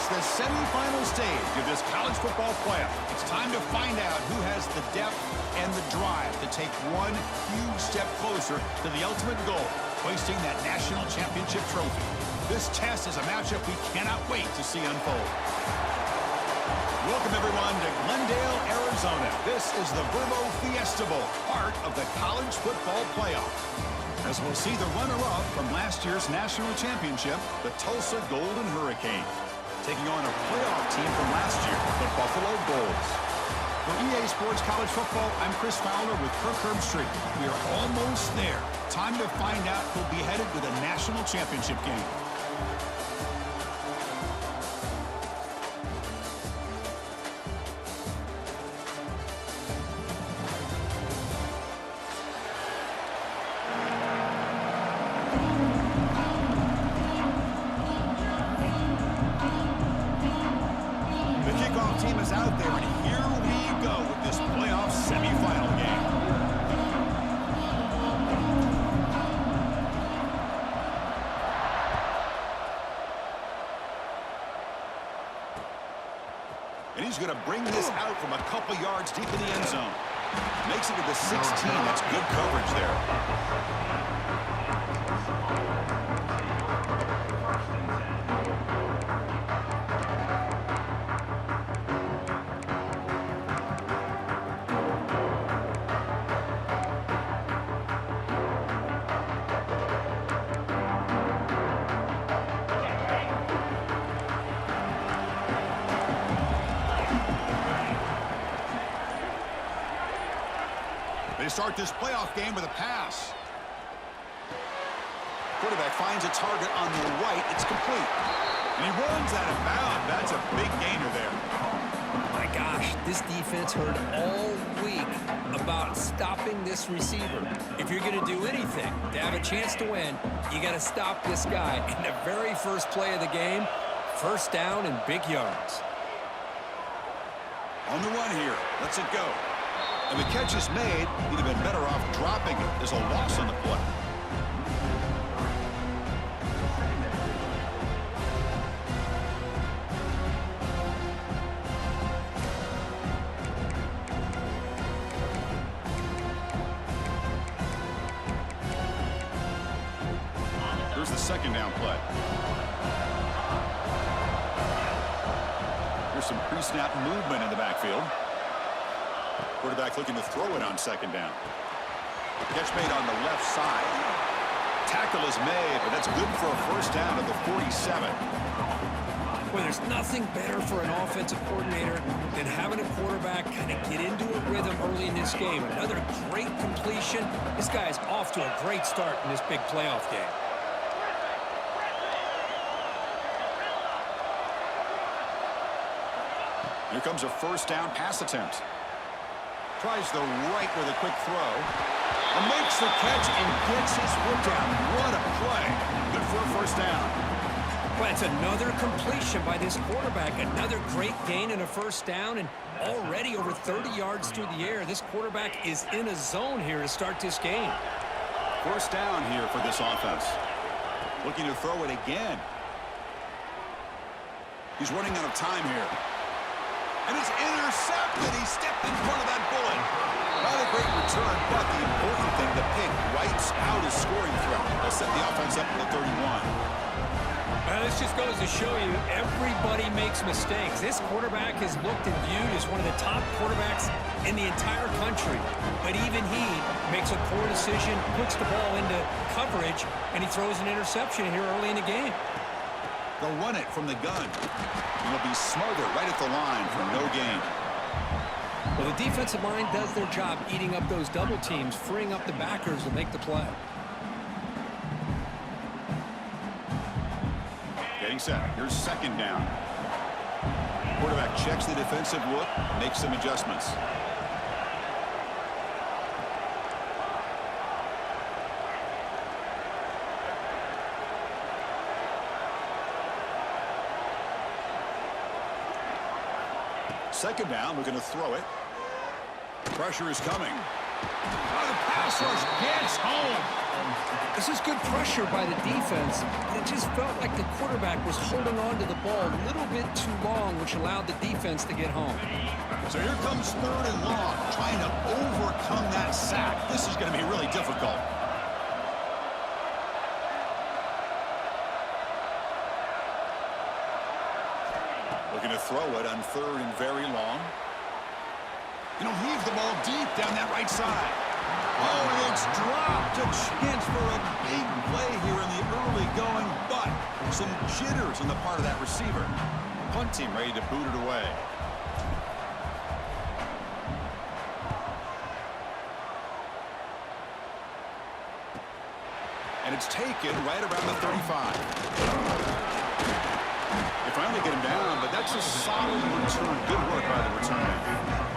the semifinal stage of this college football playoff. It's time to find out who has the depth and the drive to take one huge step closer to the ultimate goal, hoisting that national championship trophy. This test is a matchup we cannot wait to see unfold. Welcome, everyone, to Glendale, Arizona. This is the Fiesta Bowl, part of the college football playoff. As we'll see the runner-up from last year's national championship, the Tulsa Golden Hurricane, taking on a playoff team from last year, the Buffalo Bulls. For EA Sports College Football, I'm Chris Fowler with Kirk Herbstreit. We are almost there. Time to find out who'll be headed to the national championship game. Team is out there, and here we go with this playoff semifinal game. And he's going to bring this out from a couple yards deep in the end zone. Makes it to the 16. That's good coverage there. They start this playoff game with a pass. Quarterback finds a target on the right. It's complete. And he runs out of bounds. That's a big gainer there. My gosh, this defense heard all week about stopping this receiver. If you're going to do anything to have a chance to win, you got to stop this guy. In the very first play of the game, first down and big yards. On the run here. Lets it go. And the catch is made. He'd have been better off dropping it. There's a loss on the play. Here's the second down play. Here's some pre-snap movement in the backfield. Quarterback looking to throw it on second down. Catch made on the left side. Tackle is made, but that's good for a first down at the 47. Well, there's nothing better for an offensive coordinator than having a quarterback kind of get into a rhythm early in this game. Another great completion. This guy is off to a great start in this big playoff game. Here comes a first down pass attempt. Tries the right with a quick throw. And makes the catch and gets his foot down. What a play. Good for a first down. Well, it's another completion by this quarterback. Another great gain and a first down. And already over 30 yards through the air. This quarterback is in a zone here to start this game. First down here for this offense. Looking to throw it again. He's running out of time here. And it's intercepted. He stepped in front of that bullet. Not a great return, but the important thing, the pick wipes out his scoring threat. They'll set the offense up at the 31. This just goes to show you everybody makes mistakes. This quarterback is looked and viewed as one of the top quarterbacks in the entire country. But even he makes a poor decision, puts the ball into coverage, and he throws an interception here early in the game. They'll run it from the gun. It'll be smarter right at the line for no gain. Well, the defensive line does their job eating up those double teams, freeing up the backers to make the play. Getting set. Here's second down. Quarterback checks the defensive look, makes some adjustments. Second down, we're going to throw it. Pressure is coming. Oh, the pass rush gets home. This is good pressure by the defense, but it just felt like the quarterback was holding on to the ball a little bit too long, which allowed the defense to get home. So here comes 3rd and long, trying to overcome that sack. This is going to be really difficult. Looking to throw it on 3rd and very long. Heave the ball deep down that right side. Oh, and it's dropped. A chance for a big play here in the early going, but some jitters on the part of that receiver. Punt team ready to boot it away. And it's taken right around the 35. They finally get him down, but that's a solid return. Good work by the return man.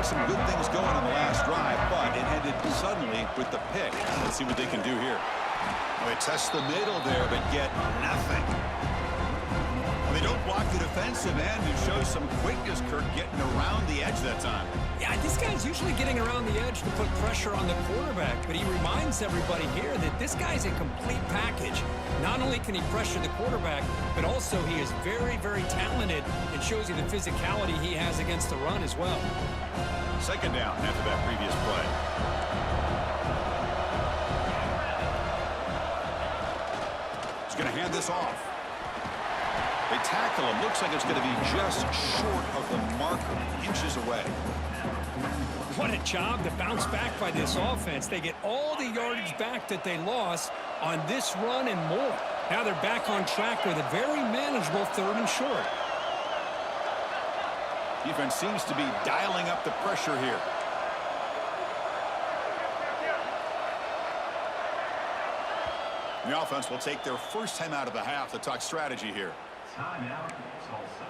Some good things going on the last drive, but it ended suddenly with the pick. Let's see what they can do here. Well, they test the middle there, but get nothing. Well, they don't block the defensive end and show some quickness, Kirk, getting around the edge that time. Yeah, this guy's usually getting around the edge to put pressure on the quarterback, but he reminds everybody here that this guy's a complete package. Not only can he pressure the quarterback, but also he is very, very talented and shows you the physicality he has against the run as well. 2nd down after that previous play. He's going to hand this off. They tackle him. Looks like it's going to be just short of the marker, inches away. What a job to bounce back by this offense. They get all the yardage back that they lost on this run and more. Now they're back on track with a very manageable 3rd and short. Defense seems to be dialing up the pressure here. The offense will take their first time out of the half to talk strategy here. Timeout, Tulsa.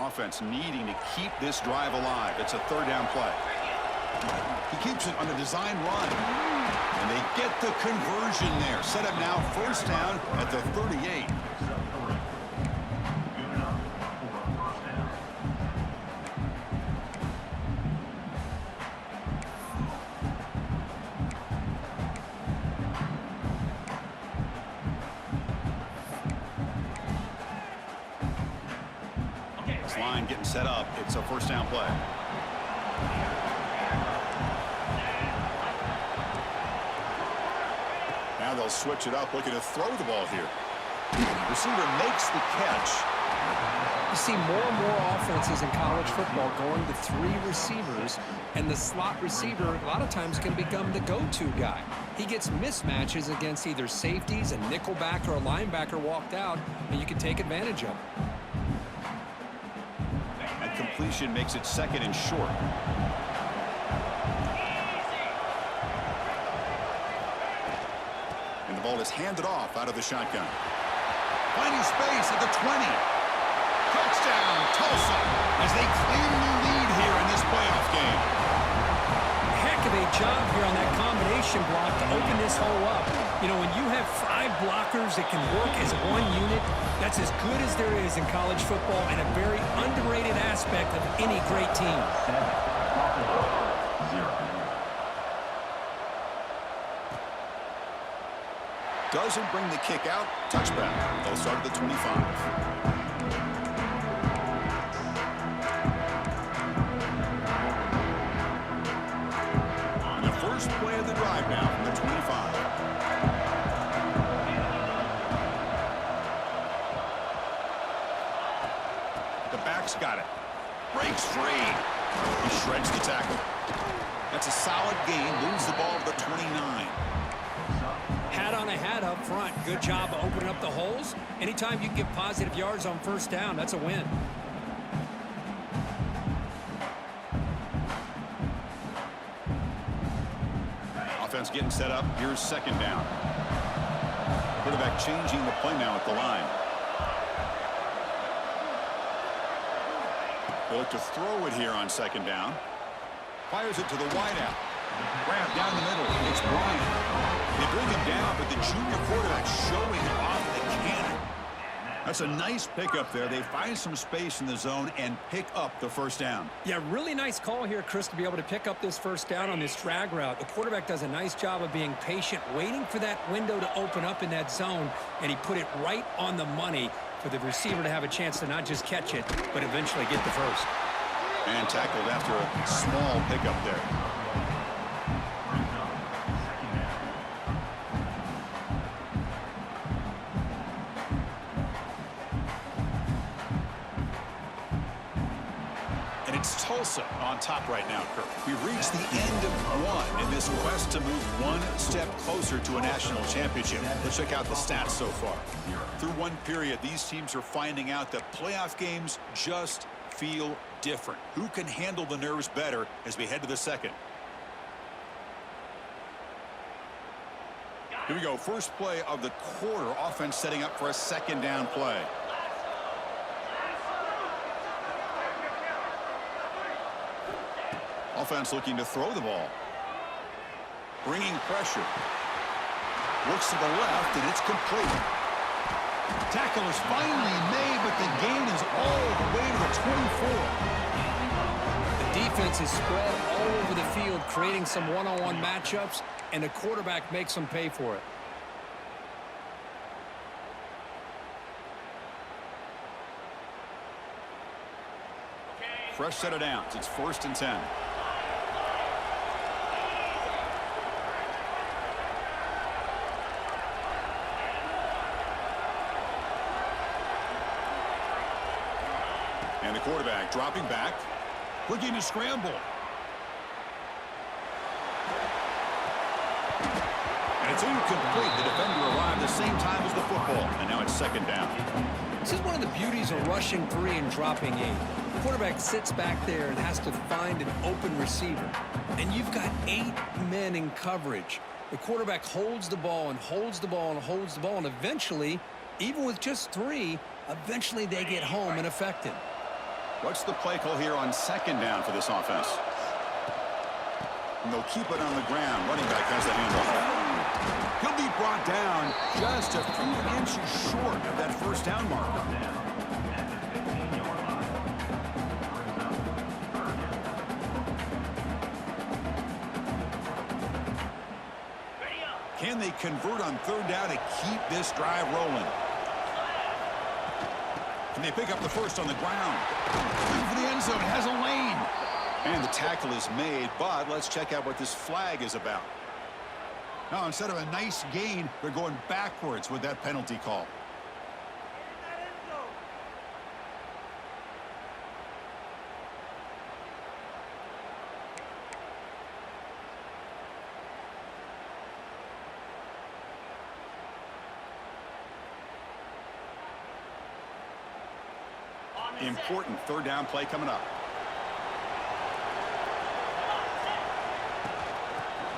Offense needing to keep this drive alive. It's a 3rd down play. He keeps it on a design run. And they get the conversion there. Set up now 1st down at the 38. Line getting set up. It's a 1st down play. Now they'll switch it up, looking to throw the ball here. Receiver makes the catch. You see more and more offenses in college football going to 3 receivers, and the slot receiver a lot of times can become the go-to guy. He gets mismatches against either safeties, a nickelback, or a linebacker walked out, and you can take advantage of it. Completion makes it 2nd and short. And the ball is handed off out of the shotgun. Finding space at the 20. Touchdown, Tulsa, as they claim the lead here in this playoff game. Heck of a job here on that combination block to open this hole up. You know, when you have 5 blockers that can work as one unit, that's as good as there is in college football and a very underrated aspect of any great team. 0. Doesn't bring the kick out. Touchback. They'll start at the 25. First play of the drive now from the 25. The back's got it. Breaks free. He shreds the tackle. That's a solid gain. Moves the ball to the 29. Hat on a hat up front. Good job of opening up the holes. Anytime you can get positive yards on 1st down, that's a win. Offense getting set up. Here's second down. Quarterback changing the play now at the line. They'll look to throw it here on second down. Fires it to the wideout. Grab down the middle. It's Bryant. They bring him down, but the junior quarterback showing off the cannon. That's a nice pickup there. They find some space in the zone and pick up the first down. Yeah, really nice call here, Chris, to be able to pick up this first down on this drag route. The quarterback does a nice job of being patient, waiting for that window to open up in that zone, and he put it right on the money for the receiver to have a chance to not just catch it, but eventually get the first. And tackled after a small pickup there. And it's Tulsa on top right now, Kirk. We've reached the end of one in this quest to move one step closer to a national championship. Let's check out the stats so far. Through one period, these teams are finding out that playoff games just feel different. Who can handle the nerves better as we head to the second? Here we go. First play of the quarter. Offense setting up for a second down play. Offense looking to throw the ball. Bringing pressure. Looks to the left, and it's complete. Tackle is finally made, but the gain is all the way to the 24. The defense is spread all over the field, creating some one-on-one matchups, and the quarterback makes them pay for it. Fresh set of downs. It's 1st and 10. And the quarterback dropping back, looking to scramble. And it's incomplete. The defender arrived the same time as the football, and now it's second down. This is one of the beauties of rushing 3 and dropping 8. The quarterback sits back there and has to find an open receiver. And you've got 8 men in coverage. The quarterback holds the ball and holds the ball and holds the ball, and eventually, even with just 3, eventually they get home and affected. What's the play call here on second down for this offense? And they'll keep it on the ground. Running back has the handoff. He'll be brought down just a few inches short of that first down marker. Can they convert on third down to keep this drive rolling? Can they pick up the first on the ground? Looking for the end zone, has a lane. And the tackle is made, but let's check out what this flag is about. Now, instead of a nice gain, they're going backwards with that penalty call. Important third down play coming up.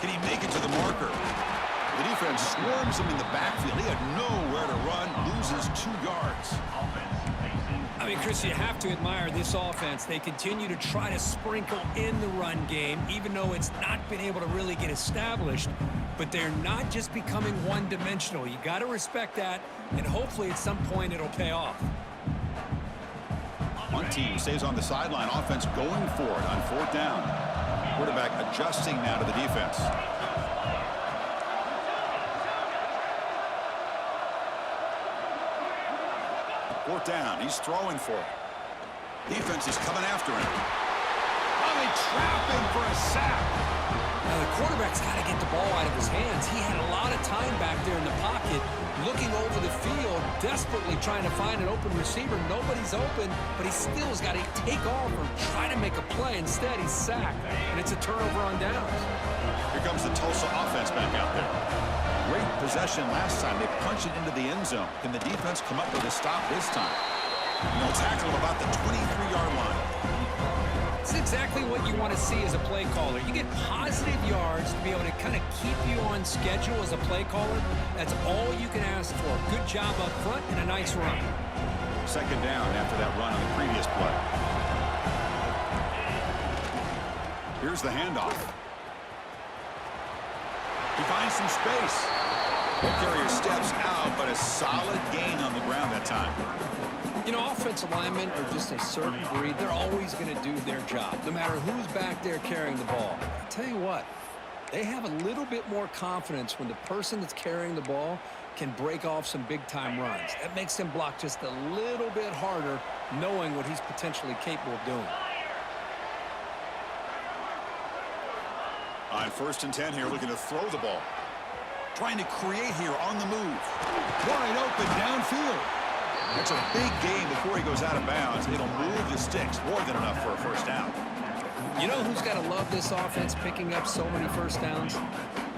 Can he make it to the marker? The defense swarms him in the backfield. He had nowhere to run, loses 2 yards. I mean, Chris, you have to admire this offense. They continue to try to sprinkle in the run game, even though it's not been able to really get established. But they're not just becoming one-dimensional. You got to respect that, and hopefully at some point it'll pay off. One team stays on the sideline. Offense going for it on 4th down. Quarterback adjusting now to the defense. 4th down. He's throwing for it. Defense is coming after him. Oh, they trap him for a sack. Now, the quarterback's got to get the ball out of his hands. He had a lot of time back there in the pocket, looking over the field, desperately trying to find an open receiver. Nobody's open, but he still has got to take off or try to make a play. Instead, he's sacked, and it's a turnover on downs. Here comes the Tulsa offense back out there. Great possession last time. They punch it into the end zone. Can the defense come up with a stop this time? And they'll tackle him about the 23-yard line. It's exactly what you want to see as a play caller. You get positive yards to be able to kind of keep you on schedule as a play caller. That's all you can ask for. Good job up front and a nice run. Second down after that run on the previous play. Here's the handoff. He finds some space. The carrier steps out, but a solid gain on the ground that time. You know, offensive linemen are just a certain breed. They're always going to do their job, no matter who's back there carrying the ball. I'll tell you what, they have a little bit more confidence when the person that's carrying the ball can break off some big-time runs. That makes them block just a little bit harder, knowing what he's potentially capable of doing. On 1st and 10 here, looking to throw the ball. Trying to create here on the move. Wide open downfield. It's a big gain before he goes out of bounds. It'll move the sticks, more than enough for a first down. You know who's got to love this offense picking up so many first downs?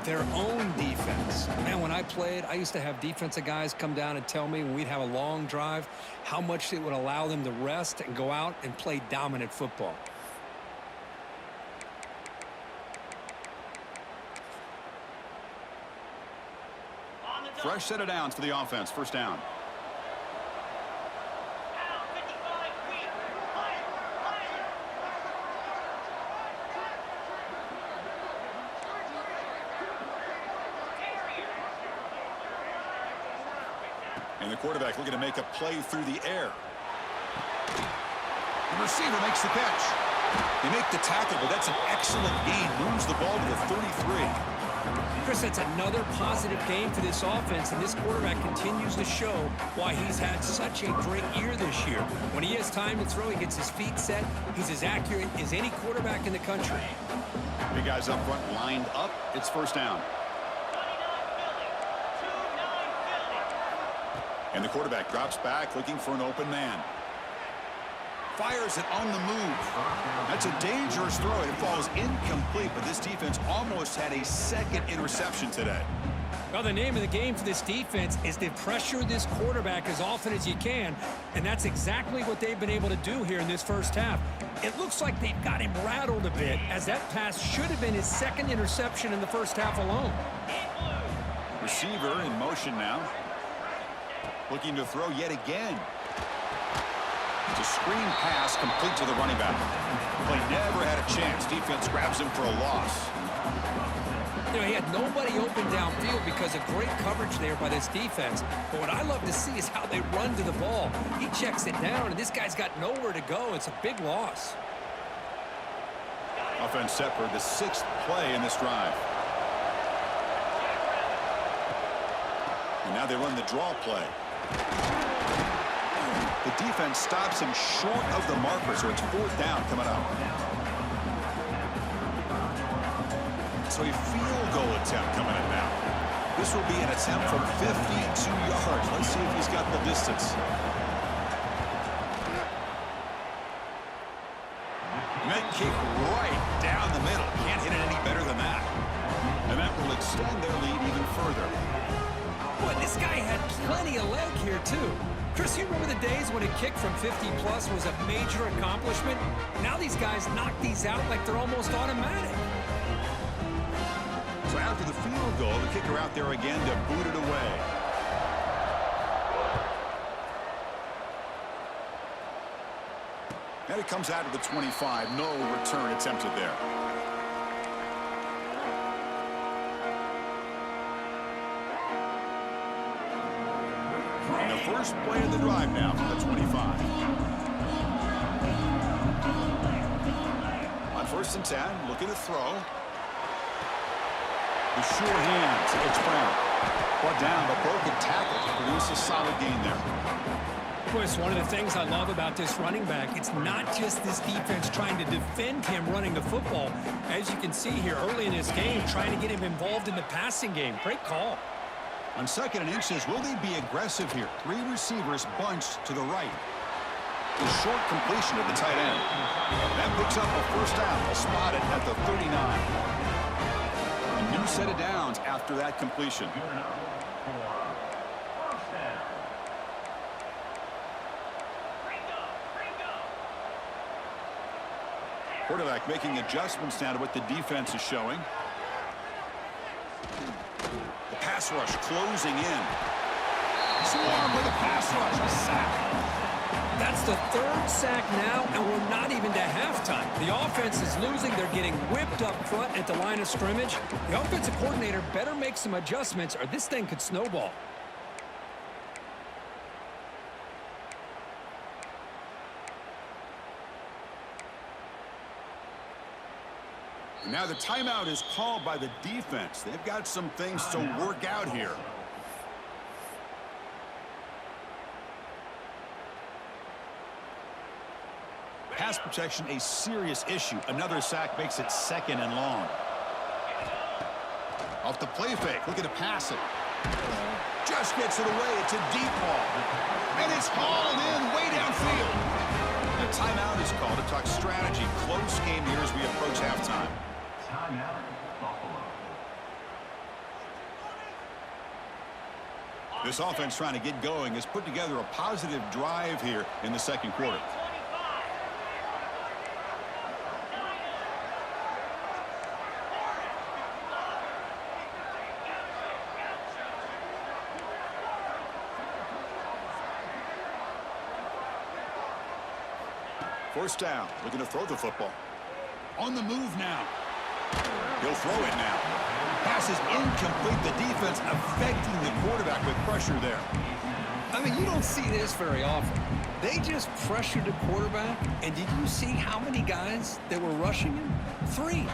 Their own defense. Man, when I played, I used to have defensive guys come down and tell me when we'd have a long drive how much it would allow them to rest and go out and play dominant football. Fresh set of downs for the offense. First down. And the quarterback looking to make a play through the air. The receiver makes the catch. They make the tackle, but that's an excellent gain. Moves the ball to the 33. Chris, that's another positive game for this offense, and this quarterback continues to show why he's had such a great year this year. When he has time to throw, he gets his feet set. He's as accurate as any quarterback in the country. Big guys up front lined up. It's first down. And the quarterback drops back looking for an open man. Fires it on the move. That's a dangerous throw. It falls incomplete, but this defense almost had a second interception today. Well, the name of the game for this defense is to pressure this quarterback as often as you can, and that's exactly what they've been able to do here in this first half. It looks like they've got him rattled a bit, as that pass should have been his second interception in the first half alone. Receiver in motion now. Looking to throw yet again. It's a screen pass complete to the running back. Play never had a chance. Defense grabs him for a loss. You know, he had nobody open downfield because of great coverage there by this defense. But what I love to see is how they run to the ball. He checks it down, and this guy's got nowhere to go. It's a big loss. Offense set for the 6th play in this drive. And now they run the draw play. The defense stops him short of the marker, so it's 4th down coming up. So a field goal attempt coming up now. This will be an attempt from 52 yards. Let's see if he's got the distance. That kick right down the middle. Can't hit it any better than that. And that will extend their lead even further. Boy, this guy had plenty of leg here, too. Chris, you remember the days when a kick from 50-plus was a major accomplishment? Now these guys knock these out like they're almost automatic. So after the field goal, the kicker out there again to boot it away. And it comes out of the 25. No return attempted there. And the first play of the drive now from the 25. On 1st and 10, looking to throw. The sure hands. It's Brown. Brought down, but broken tackle to produce a solid gain there. Chris, one of the things I love about this running back, it's not just this defense trying to defend him running the football. As you can see here early in this game, trying to get him involved in the passing game. Great call. On 2nd and inches, will they be aggressive here? 3 receivers bunched to the right. The short completion of the tight end. That picks up a first down, spotted at the 39. A new set of downs after that completion. Quarterback making adjustments now to what the defense is showing. The pass rush closing in. Swarm with a pass rush, a sack. That's the third sack now, and we're not even to halftime. The offense is losing. They're getting whipped up front at the line of scrimmage. The offensive coordinator better make some adjustments or this thing could snowball. Now the timeout is called by the defense. They've got some things to work out here. Pass protection, a serious issue. Another sack makes it 2nd and long. Off the play fake, looking to pass it. Just gets it away. It's a deep ball. And it's hauled in way downfield. A timeout is called to talk strategy. Close game here as we approach halftime. Timeout, Buffalo. This offense trying to get going has put together a positive drive here in the second quarter. First down, looking to throw the football. On the move now. He'll throw it now. Pass is incomplete. The defense affecting the quarterback with pressure there. I mean, you don't see this very often. They just pressured the quarterback, and did you see how many guys that were rushing him? 3.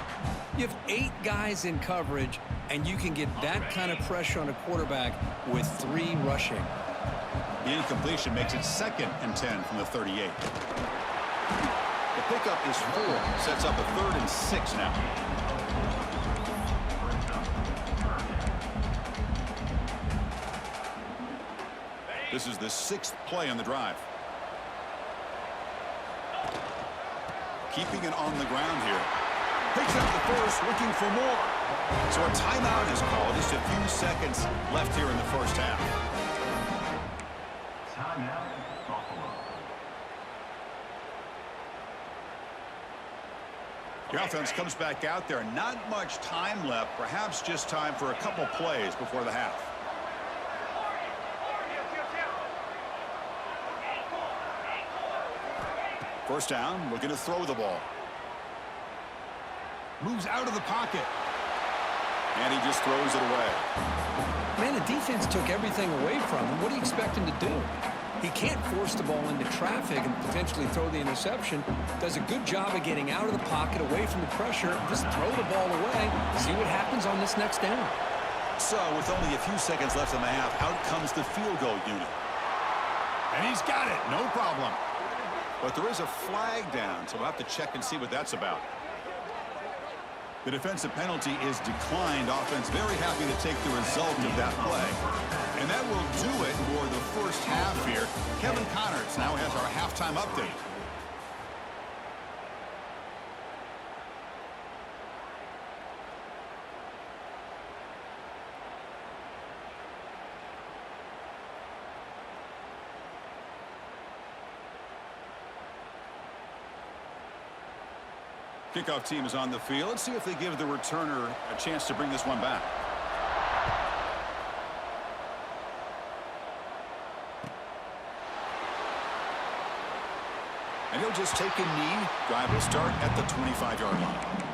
You have 8 guys in coverage, and you can get that kind of pressure on a quarterback with 3 rushing. The incompletion makes it 2nd and 10 from the 38. The pickup is 4, sets up a 3rd and 6 now. This is the 6th play on the drive. Keeping it on the ground here. Picks up the first, looking for more. So a timeout is called. Just a few seconds left here in the first half. Timeout, Buffalo. The offense comes back out there. Not much time left. Perhaps just time for a couple plays before the half. First down, looking to throw the ball. Moves out of the pocket. And he just throws it away. Man, the defense took everything away from him. What do you expect him to do? He can't force the ball into traffic and potentially throw the interception. Does a good job of getting out of the pocket, away from the pressure. Just throw the ball away. See what happens on this next down. So, with only a few seconds left in the half, out comes the field goal unit. And he's got it. No problem. But there is a flag down, so we'll have to check and see what that's about. The defensive penalty is declined. Offense very happy to take the result of that play. And that will do it for the first half here. Kevin Connors now has our halftime update. Kickoff team is on the field. Let's see if they give the returner a chance to bring this one back. And he'll just take a knee. Drive will start at the 25-yard line.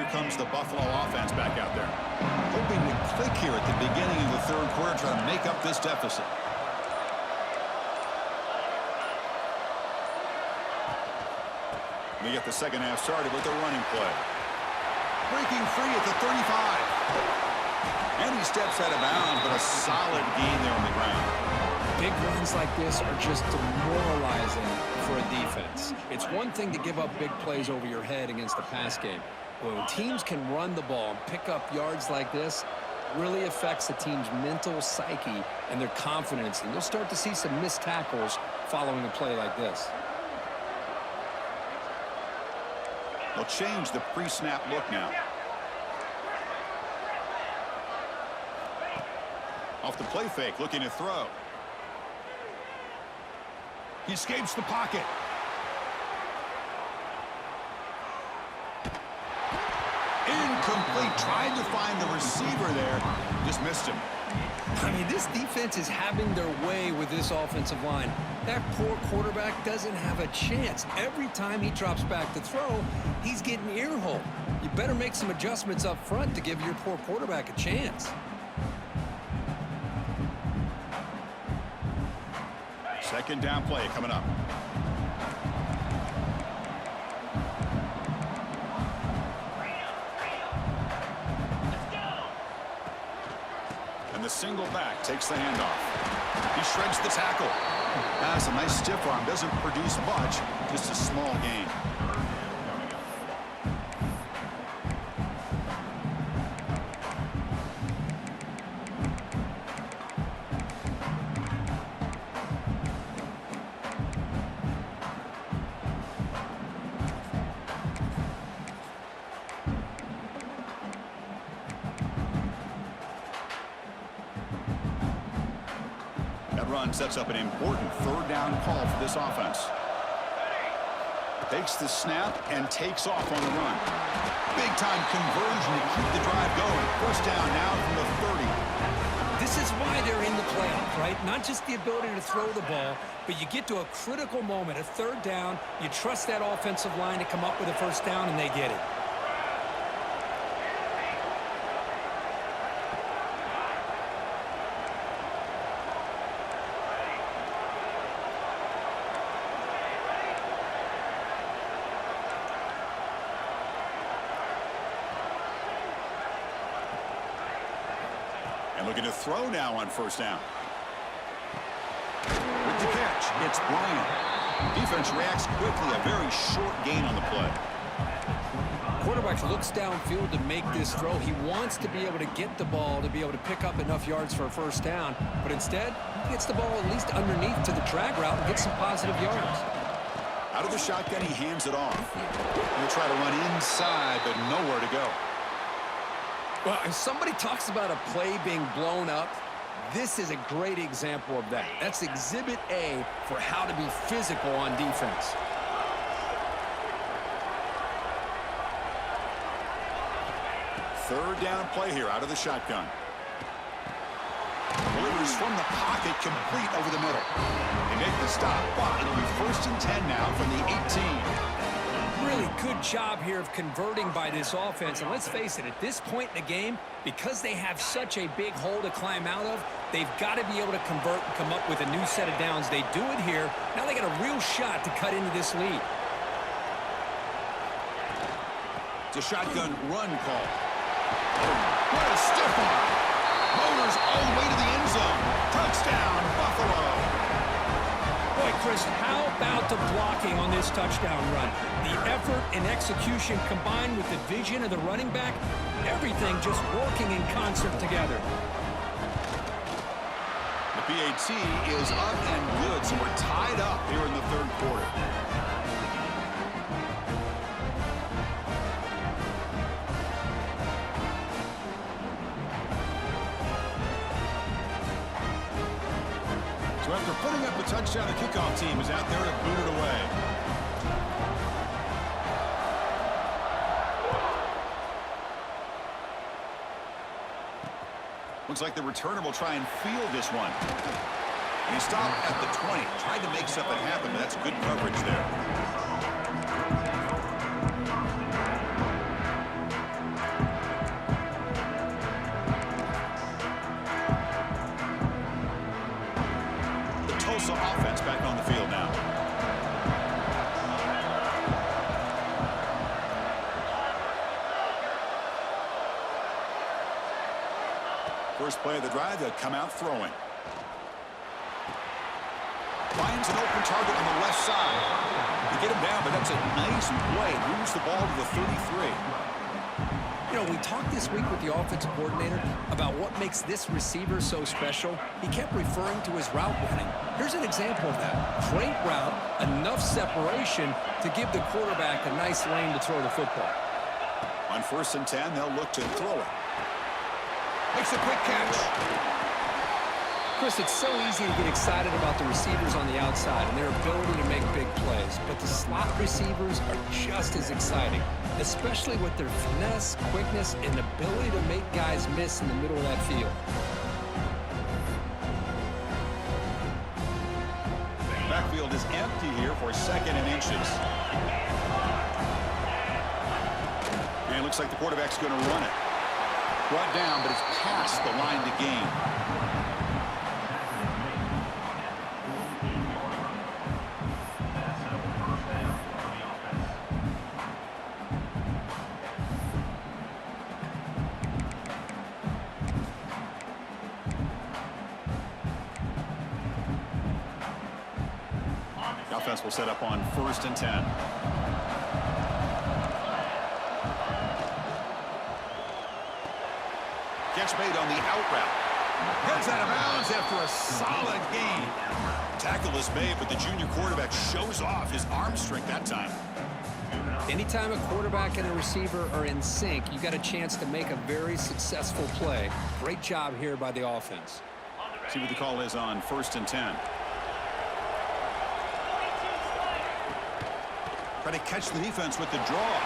Comes the Buffalo offense back out there. Hoping to click here at the beginning of the third quarter, trying to make up this deficit. They get the second half started with a running play. Breaking free at the 35. And he steps out of bounds, but a solid gain there on the ground. Big runs like this are just demoralizing for a defense. It's one thing to give up big plays over your head against the pass game. When teams can run the ball and pick up yards like this, really affects the team's mental psyche and their confidence. And you'll start to see some missed tackles following a play like this. They'll change the pre-snap look now. Off the play fake, looking to throw. He escapes the pocket. Incomplete. Tried to find the receiver there. Just missed him. I mean, this defense is having their way with this offensive line. That poor quarterback doesn't have a chance. Every time he drops back to throw, he's getting ear-hole. You better make some adjustments up front to give your poor quarterback a chance. Second down play coming up. And the single back takes the handoff. He shreds the tackle. That's a nice stiff arm. Doesn't produce much. Just a small gain. Run sets up an important third down call for this offense. Takes the snap and takes off on the run. Big time conversion to keep the drive going. First down now from the 30. This is why they're in the playoffs, right? Not just the ability to throw the ball, but you get to a critical moment, a third down, you trust that offensive line to come up with a first down, and they get it. And looking to throw now on first down. With the catch, it's Bryant. Defense reacts quickly, a very short gain on the play. Quarterback looks downfield to make this throw. He wants to be able to get the ball to be able to pick up enough yards for a first down, but instead, he gets the ball at least underneath to the drag route and gets some positive yards. Out of the shotgun, he hands it off. He'll try to run inside, but nowhere to go. Well, if somebody talks about a play being blown up, this is a great example of that. That's Exhibit A for how to be physical on defense. Third down play here out of the shotgun. Delivers from the pocket, complete over the middle. They make the stop, but it'll be 1st and 10 now from the 18. Really good job here of converting by this offense. And let's face it, at this point in the game, because they have such a big hole to climb out of, they've got to be able to convert and come up with a new set of downs. They do it here. Now they got a real shot to cut into this lead. It's a shotgun run call. What a stiff arm. Motors all the way to the end zone. Touchdown, Buffalo. Boy, Chris, how about the blocking on this touchdown run? The effort and execution combined with the vision of the running back, everything just working in concert together. The PAT is up and good, so we're tied up here in the third quarter. So after putting up the touchdown, the kickoff team is out there to boot it away. Looks like the returner will try and field this one. And he stopped at the 20. Tried to make something happen, but that's good coverage there. Tulsa offense back on the field now. First play of the drive, they'll come out throwing. Finds an open target on the left side. To get him down, but that's a nice play. Moves the ball to the 33. You know, we talked this week with the offensive coordinator about what makes this receiver so special. He kept referring to his route running. Here's an example of that. Great route, enough separation to give the quarterback a nice lane to throw the football. On 1st and 10, they'll look to throw it. Makes a quick catch. Chris, it's so easy to get excited about the receivers on the outside and their ability to make big plays, but the slot receivers are just as exciting, especially with their finesse, quickness, and ability to make guys miss in the middle of that field. Backfield is empty here for 2nd and inches. And it looks like the quarterback's going to run it. Brought down, but it's past the line to gain. The offense will set up on 1st and 10. Catch made on the out route. Heads out of bounds after a solid gain. Tackle is made, but the junior quarterback shows off his arm strength that time. Anytime a quarterback and a receiver are in sync, you got a chance to make a very successful play. Great job here by the offense. See what the call is on 1st and 10. Try to catch the defense with the draw.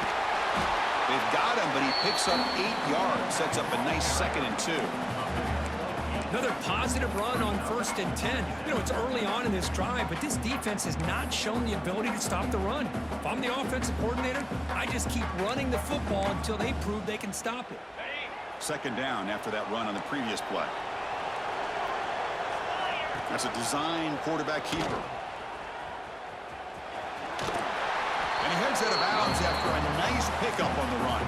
They've got him, but he picks up 8 yards. Sets up a nice 2nd and 2. Another positive run on 1st and 10. You know, it's early on in this drive, but this defense has not shown the ability to stop the run. If I'm the offensive coordinator, I just keep running the football until they prove they can stop it. 2nd down after that run on the previous play. That's a design quarterback keeper. And he heads out of bounds after a nice pickup on the run.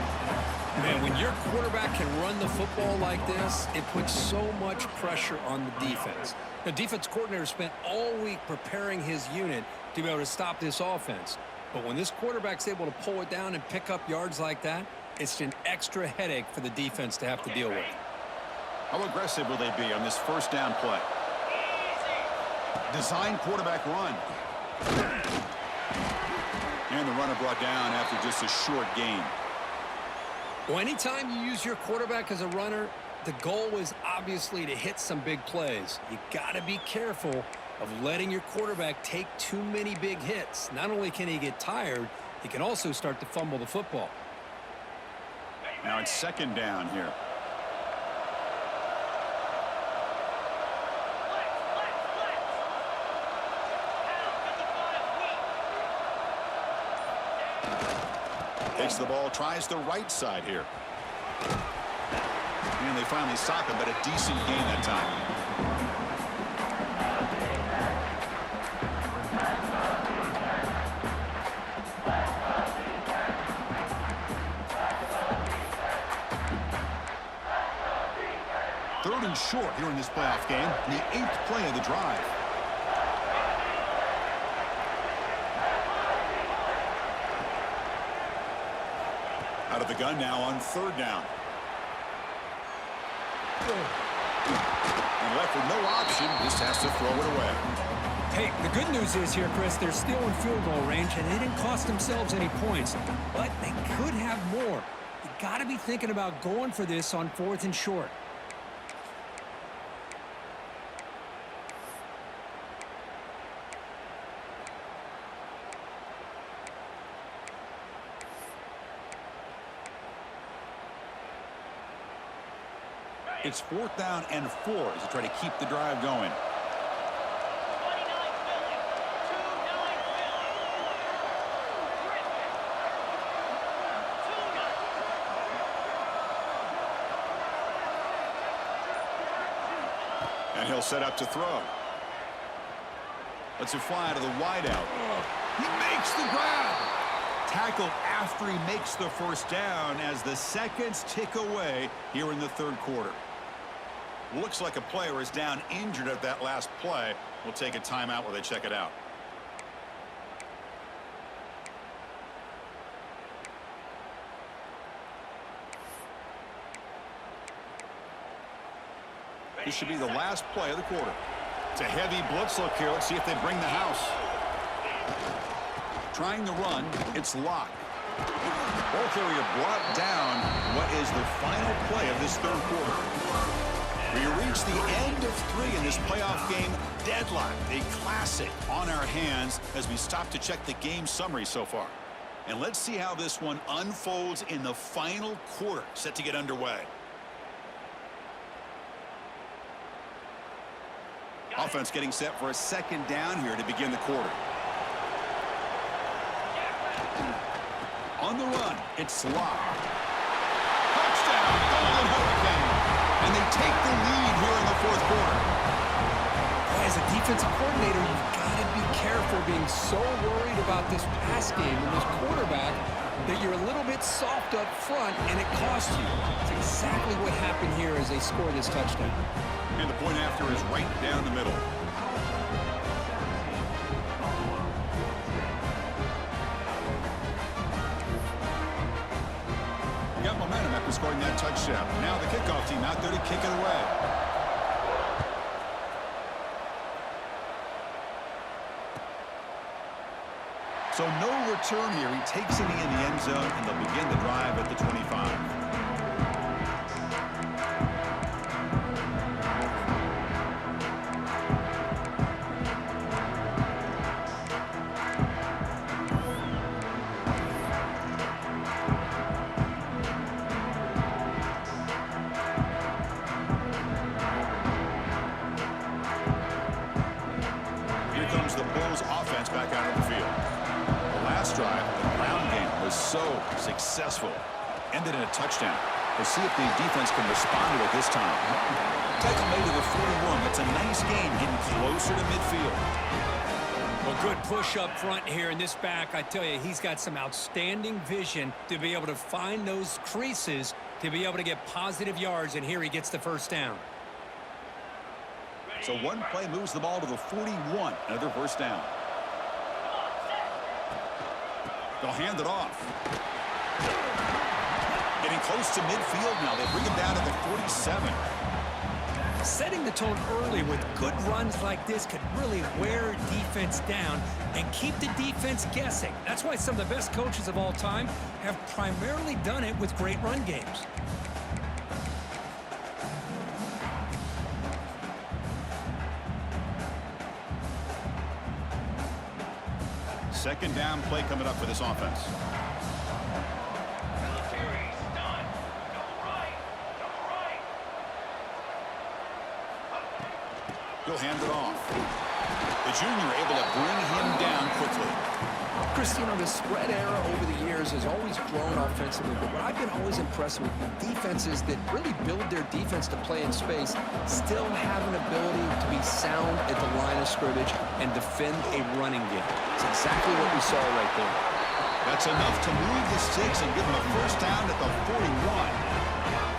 Man, when your quarterback can run the football like this, it puts so much pressure on the defense. The defense coordinator spent all week preparing his unit to be able to stop this offense. But when this quarterback's able to pull it down and pick up yards like that, it's an extra headache for the defense to have to deal with. How aggressive will they be on this 1st down play? Design quarterback run. And the runner brought down after just a short gain. Well, anytime you use your quarterback as a runner, the goal is obviously to hit some big plays. You got to be careful of letting your quarterback take too many big hits. Not only can he get tired, he can also start to fumble the football. Now it's 2nd down here. Takes the ball, tries the right side here. And they finally stop him, but a decent gain that time. Third and short here in this playoff game, the 8th play of the drive. Out of the gun now on 3rd down. And left with no option, just has to throw it away. Hey, the good news is here, Chris, they're still in field goal range, and they didn't cost themselves any points. But they could have more. You got to be thinking about going for this on 4th and short. It's 4th down and 4 as they try to keep the drive going. And he'll set up to throw. Lets it fly to the wideout. He makes the grab. Tackled after he makes the 1st down as the seconds tick away here in the 3rd quarter. Looks like a player is down injured at that last play. We'll take a timeout while they check it out. This should be the last play of the quarter. It's a heavy blitz look here. Let's see if they bring the house. Trying the run, it's locked. Ball carrier brought down. What is the final play of this 3rd quarter? We reach the end of 3 in this playoff game. Deadlock, a classic on our hands as we stop to check the game summary so far. And let's see how this one unfolds in the final quarter, set to get underway. Offense getting set for a second down here to begin the quarter. On the run, it's Lux. Touchdown, Golden Hurricane. And they take the lead here in the fourth quarter. As a defensive coordinator, you've got to be careful being so worried about this pass game and this quarterback that you're a little bit soft up front and it costs you. It's exactly what happened here as they score this touchdown. And the point after is right down the middle. Got momentum after scoring that touchdown. Now the kickoff team out there to kick it away. So no return here. He takes it in the end zone, and they'll begin the drive at the 25. Here comes the Bulls offense back out of the field. Last drive, the ground game was so successful. Ended in a touchdown. We'll see if the defense can respond to it this time. Tackle made to the 41. That's a nice gain, getting closer to midfield. Well, good push up front here in this back. I tell you, he's got some outstanding vision to be able to find those creases, to be able to get positive yards, and here he gets the first down. So one play moves the ball to the 41. Another first down. They'll hand it off. Getting close to midfield now. They bring him down to the 47. Setting the tone early with good runs like this could really wear defense down and keep the defense guessing. That's why some of the best coaches of all time have primarily done it with great run games. Second down play coming up for this offense. He'll hand it off. The junior able to bring him down quickly. Chris, you know, the spread era over the years has always grown offensively, but what I've been always impressed with defenses that really build their defense to play in space still have an ability to be sound at the line of scrimmage and defend a running game. It's exactly what we saw right there. That's enough to move the sticks and give them a first down at the 41.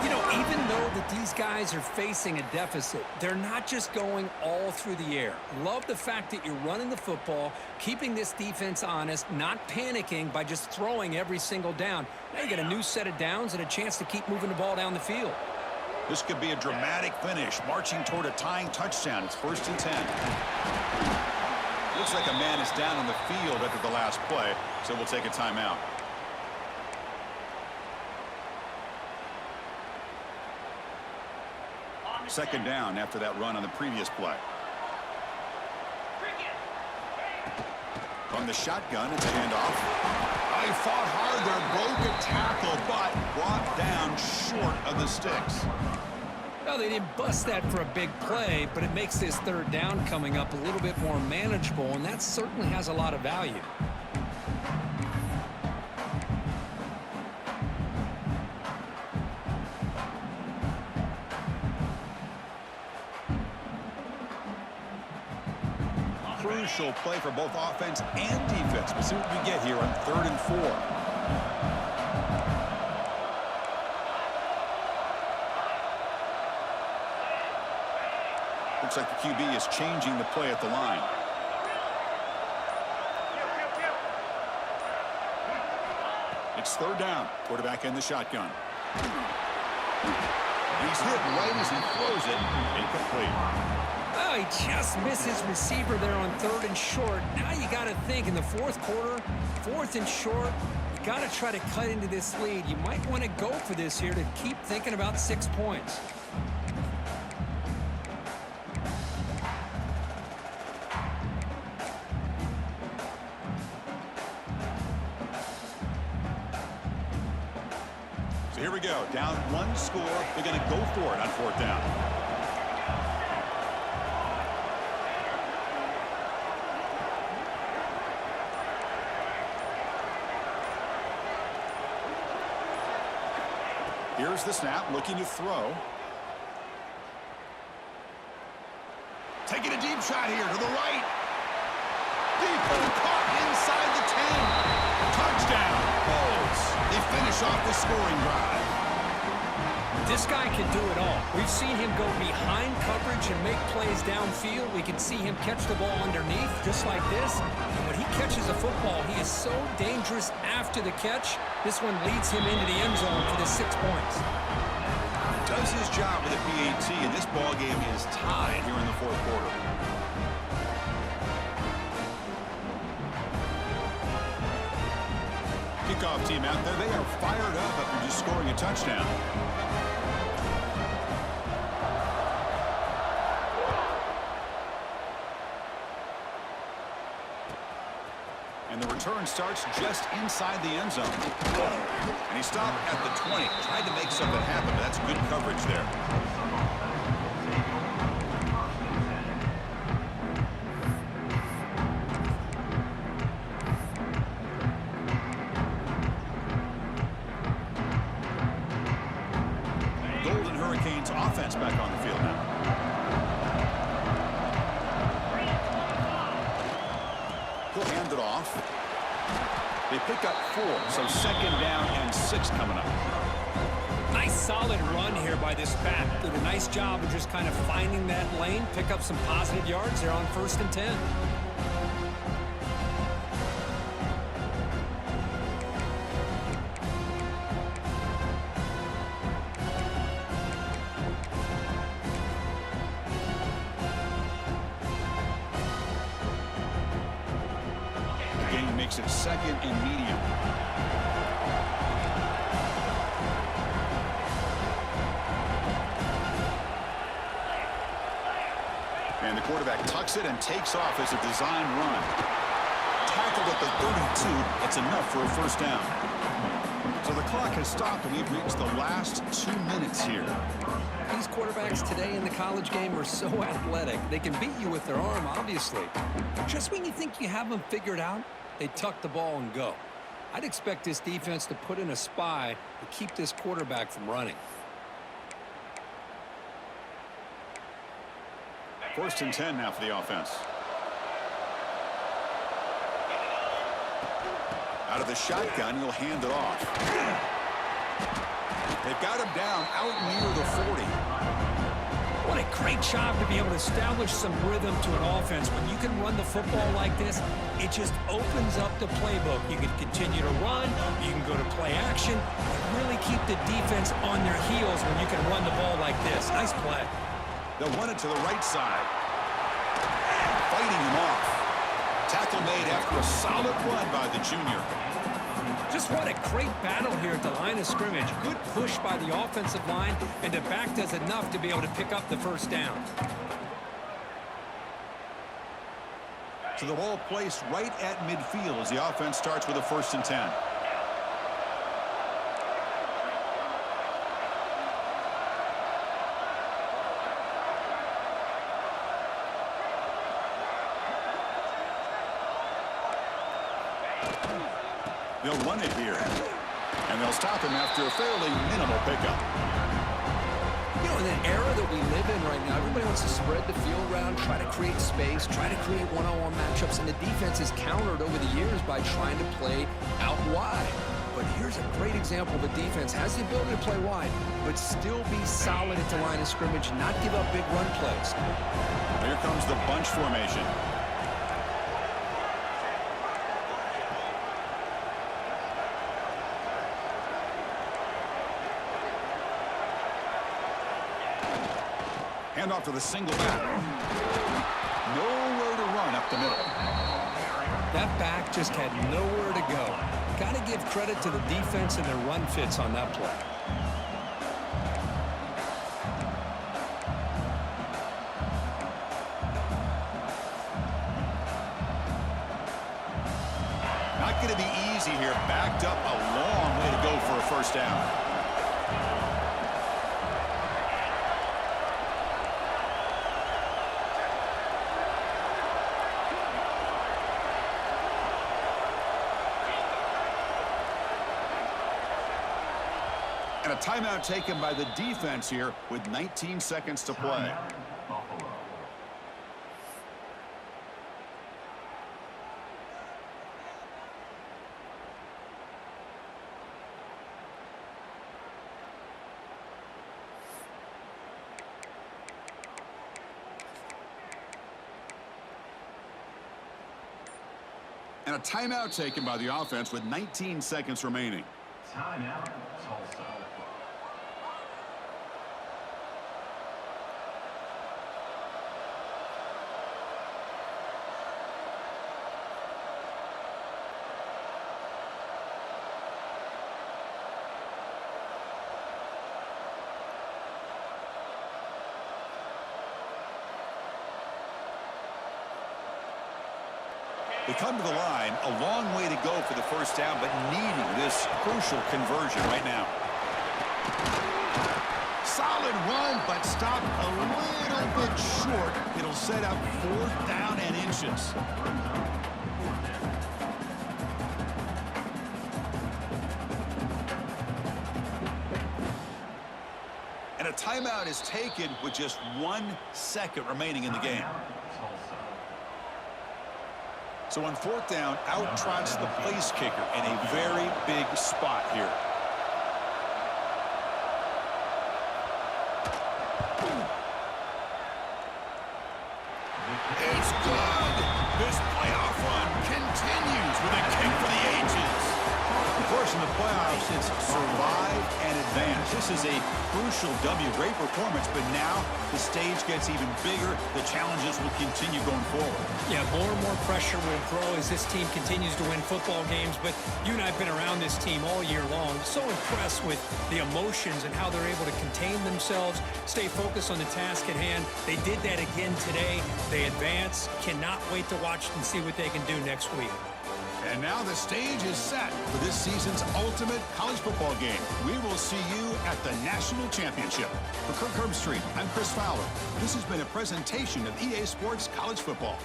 You know, even though that these guys are facing a deficit, they're not just going all through the air. Love the fact that you're running the football, keeping this defense honest, not panicking by just throwing every single down. Now you got a new set of downs and a chance to keep moving the ball down the field. This could be a dramatic finish, marching toward a tying touchdown. It's 1st and 10. Looks like a man is down on the field after the last play, so we'll take a timeout. Second down after that run on the previous play. From the shotgun, it's a handoff. He fought hard there, broke a tackle, but brought down short of the sticks. Well, they didn't bust that for a big play, but it makes this third down coming up a little bit more manageable, and that certainly has a lot of value. Crucial play for both offense and defense. We'll see what we get here on 3rd and 4. Looks like the QB is changing the play at the line. It's 3rd down. Quarterback in the shotgun. He's hit right as he throws it. Incomplete. Oh, he just misses receiver there on 3rd and short. Now you got to think in the 4th quarter, 4th and short, you got to try to cut into this lead. You might want to go for this here to keep thinking about 6 points. here we go. Down one score. They're going to go for it on fourth down. Here's the snap, looking to throw. Taking a deep shot here to the right. Deep and caught inside the 10. Touchdown, Bulls. They finish off the scoring drive. This guy can do it all. We've seen him go behind coverage and make plays downfield. We can see him catch the ball underneath just like this. And when he catches a football, he is so dangerous after the catch. This one leads him into the end zone for the 6 points. Does his job with a PAT, and this ball game is tied here in the fourth quarter. Kickoff team out there. They are fired up after just scoring a touchdown. And the return starts just inside the end zone. And he stopped at the 20. Tried to make something happen, but that's good coverage there. Golden Hurricanes offense back on the field now. He'll hand it off. They pick up 4, so second down and 6 coming up. Nice solid run here by this back. Did a nice job of just kind of finding that lane, pick up some positive yards. They're on 1st and 10. Makes it second and medium. And the quarterback tucks it and takes off as a design run. Tackled at the 32. That's enough for a first down. So the clock has stopped, and we've reached the last 2 minutes here. These quarterbacks today in the college game are so athletic. They can beat you with their arm, obviously. Just when you think you have them figured out, they tuck the ball and go. I'd expect this defense to put in a spy to keep this quarterback from running. 1st and 10 now for the offense. Out of the shotgun, he'll hand it off. They've got him down out near the 40. What a great job to be able to establish some rhythm to an offense. When you can run the football like this, it just opens up the playbook. You can continue to run, you can go to play action, and really keep the defense on their heels when you can run the ball like this. Nice play. They'll run it to the right side. Fighting him off. Tackle made after a solid run by the junior. Just what a great battle here at the line of scrimmage. Good push by the offensive line, and the back does enough to be able to pick up the first down. So the ball placed right at midfield as the offense starts with a 1st and 10. They'll run it here. And they'll stop him after a fairly minimal pickup. You know, in an era that we live in right now, everybody wants to spread the field around, try to create space, try to create one-on-one matchups, and the defense is countered over the years by trying to play out wide. But here's a great example of a defense has the ability to play wide, but still be solid at the line of scrimmage, not give up big run plays. Here comes the bunch formation. Hand off to the single back. Nowhere to run up the middle. That back just had nowhere to go. Got to give credit to the defense and their run fits on that play. Not going to be easy here. Backed up a long way to go for a first down. And a timeout taken by the defense here with 19 seconds to play. Timeout, Buffalo. And a timeout taken by the offense with 19 seconds remaining. Timeout, Tulsa. They come to the line, a long way to go for the first down, but needing this crucial conversion right now. Solid run, but stopped a little bit short. It'll set up 4th down and inches. And a timeout is taken with just 1 second remaining in the game. So on 4th down, out trots the place kicker in a very big spot here. It's good. This playoff run continues with a kick for the ages. Of course, in the playoffs, it's survive and advance. This is a crucial W. Great performance, but now the stage gets even bigger. The challenges will continue going forward. Yeah, more and more pressure will grow as this team continues to win football games, but you and I have been around this team all year long. So impressed with the emotions and how they're able to contain themselves, stay focused on the task at hand. They did that again today. They advance. Cannot wait to watch and see what they can do next week. And now the stage is set for this season's ultimate college football game. We will see you at the National Championship. For Kirk Herbstreit, I'm Chris Fowler. This has been a presentation of EA Sports College Football.